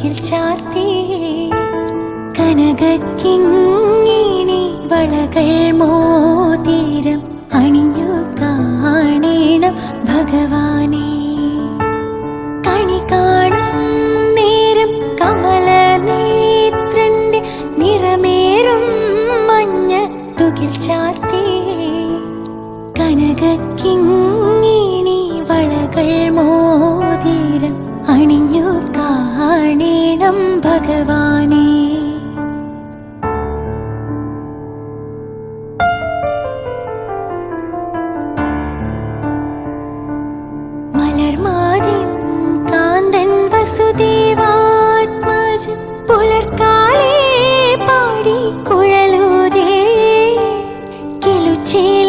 തുകിൽ ചാർത്തി കനകക്കിങ്ങിണി വളകൾ മോതിരം അണിഞ്ഞു കാണേണം ഭഗവാനെ. കണി കാണും നേരം കമലനേത്രന്റെ നിറമേറും മഞ്ഞ തുകിൽ ചാർത്തി കനകക്കിങ്ങിണി വളകൾ മോതിരം അണിഞ്ഞു കാണേണം ഭഗവാനെ.